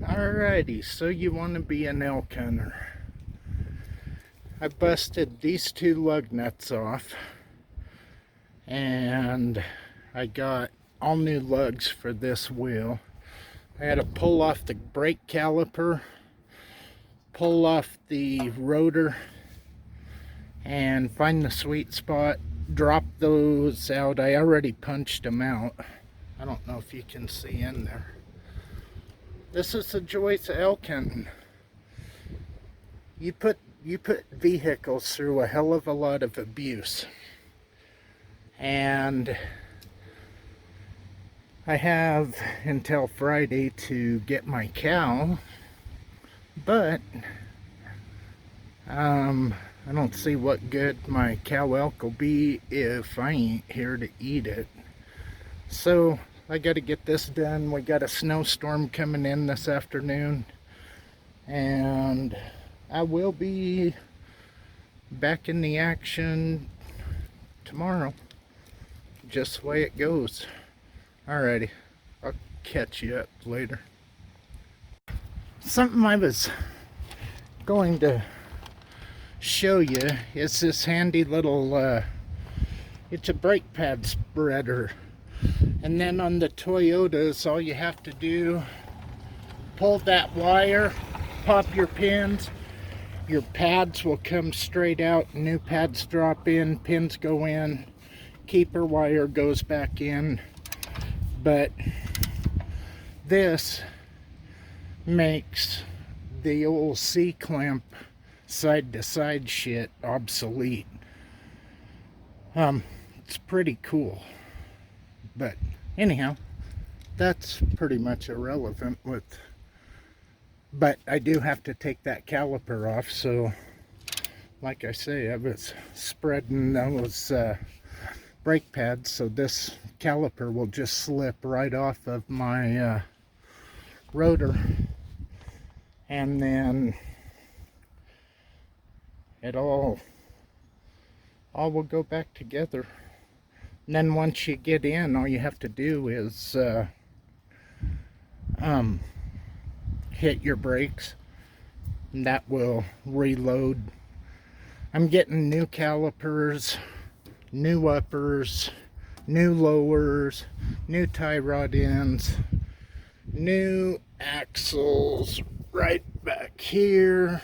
Alrighty, so you want to be an elk hunter. I busted these two lug nuts off and I got all new lugs for this wheel. I had to pull off the brake caliper, pull off the rotor, and find the sweet spot, drop those out. I already punched them out. I don't know if you can see in there. This is the joys of elk hunting. You put vehicles through a hell of a lot of abuse. And I have until Friday to get my cow, but I don't see what good my cow elk will be if I ain't here to eat it. So I got to get this done. We got a snowstorm coming in this afternoon, and I will be back in the action tomorrow. Just the way it goes. Alrighty, I'll catch you up later. Something I was going to show you is this handy little, it's a brake pad spreader. And then on the Toyotas, all you have to do, pull that wire, pop your pins, your pads will come straight out, new pads drop in, pins go in, keeper wire goes back in. But this makes the old C-clamp side-to-side shit obsolete. It's pretty cool. But anyhow, that's pretty much irrelevant but I do have to take that caliper off. So like I say, I was spreading those brake pads, so this caliper will just slip right off of my rotor, and then it all will go back together. And then once you get in, all you have to do is hit your brakes, and that will reload. I'm getting new calipers, new uppers, new lowers, new tie rod ends, new axles right back here.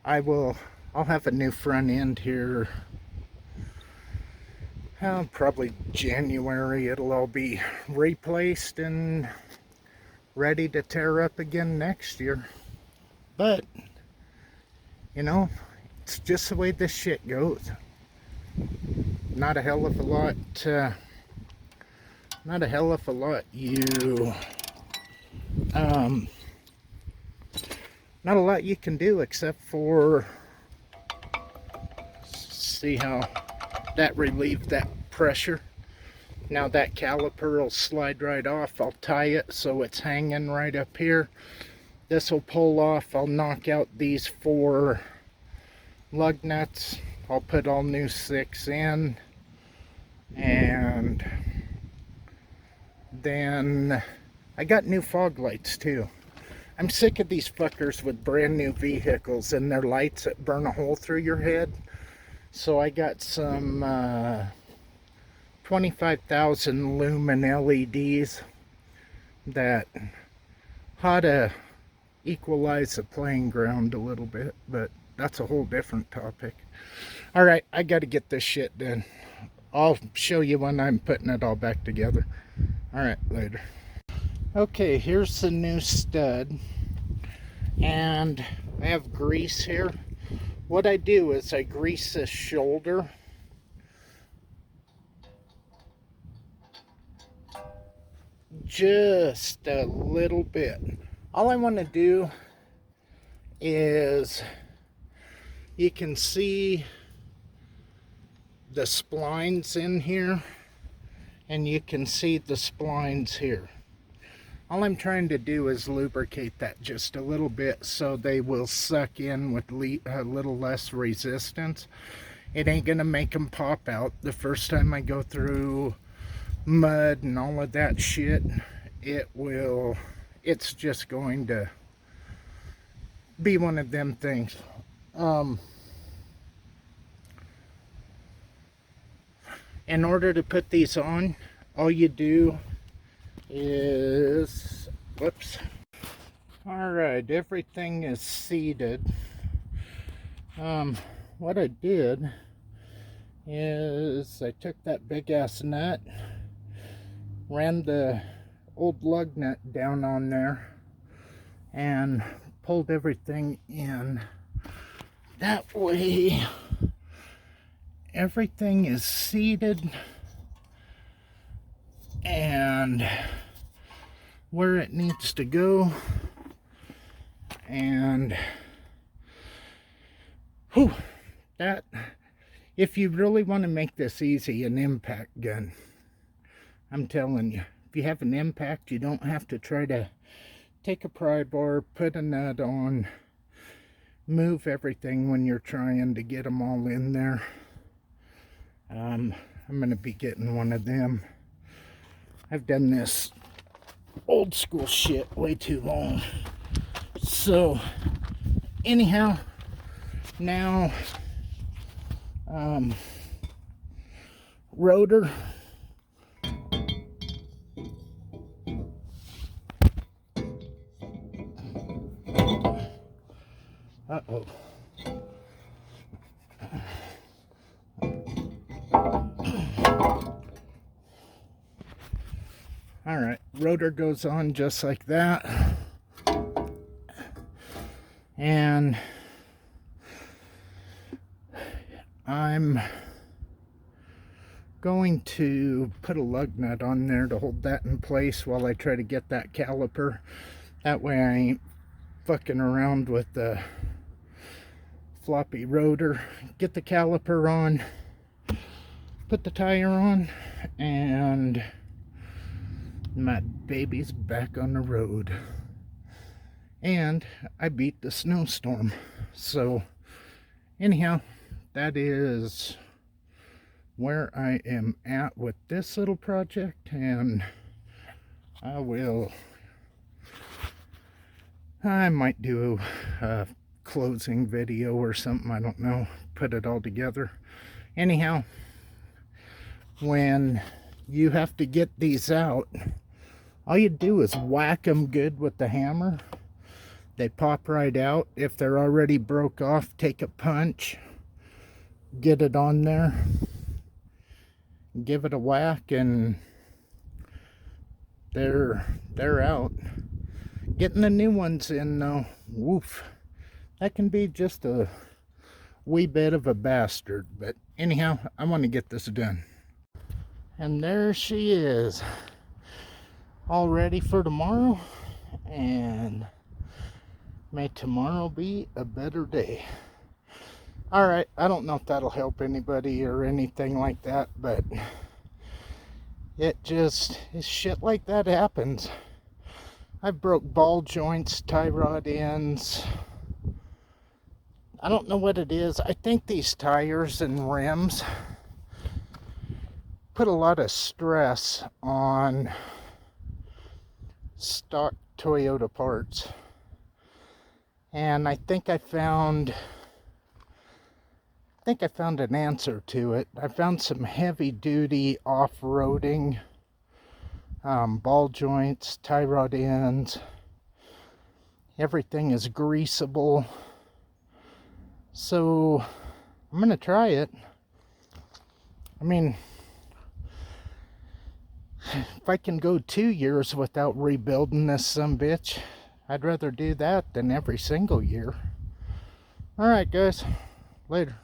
I'll have a new front end here. Probably January it'll all be replaced and ready to tear up again next year. But you know, it's just the way this shit goes. Not a hell of a lot not a lot you can do except for see how that relieved that pressure. Now that caliper will slide right off. I'll tie it so it's hanging right up here. This will pull off. I'll knock out these 4 lug nuts. I'll put all new 6 in, and then I got new fog lights too. I'm sick of these fuckers with brand new vehicles and their lights that burn a hole through your head. So I got some 25,000 lumen LEDs that ought to equalize the playing ground a little bit, but that's a whole different topic. Alright, I gotta get this shit done. I'll show you when I'm putting it all back together. Alright, later. Okay, here's the new stud, and I have grease here. What I do is I grease this shoulder just a little bit. All I want to do is, you can see the splines in here, and you can see the splines here. All I'm trying to do is lubricate that just a little bit so they will suck in with a little less resistance. It ain't gonna make them pop out the first time I go through mud and all of that shit. It will it's just going to be one of them things. In order to put these on, all you do is, whoops. Alright, everything is seated. What I did is I took that big ass nut, ran the old lug nut down on there, and pulled everything in. That way everything is seated and where it needs to go. And whew, that, if you really want to make this easy, an impact gun, I'm telling you, if you have an impact, you don't have to try to take a pry bar, put a nut on, move everything when you're trying to get them all in there. I'm going to be getting one of them. I've done this old school shit way too long. So, anyhow, now, rotor. Uh-oh. Alright, rotor goes on just like that. And I'm going to put a lug nut on there to hold that in place while I try to get that caliper. That way I ain't fucking around with the floppy rotor. Get the caliper on, put the tire on, and my baby's back on the road. And I beat the snowstorm. So anyhow, that is where I am at with this little project, and I might do a closing video or something, I don't know, put it all together. Anyhow, when you have to get these out, all you do is whack them good with the hammer. They pop right out. If they're already broke off, take a punch, get it on there, give it a whack, and they're out. Getting the new ones in though, woof, that can be just a wee bit of a bastard. But anyhow, I want to get this done. And there she is, all ready for tomorrow, and may tomorrow be a better day. Alright, I don't know if that'll help anybody or anything like that, but it's shit like that happens. I broke ball joints, tie rod ends. I don't know what it is. I think these tires and rims put a lot of stress on stock Toyota parts. And I think I found an answer to it. I found some heavy duty off-roading ball joints, tie rod ends. Everything is greasable. So I'm gonna try it. I mean, if I can go 2 years without rebuilding this sumbitch, I'd rather do that than every single year. Alright guys, later.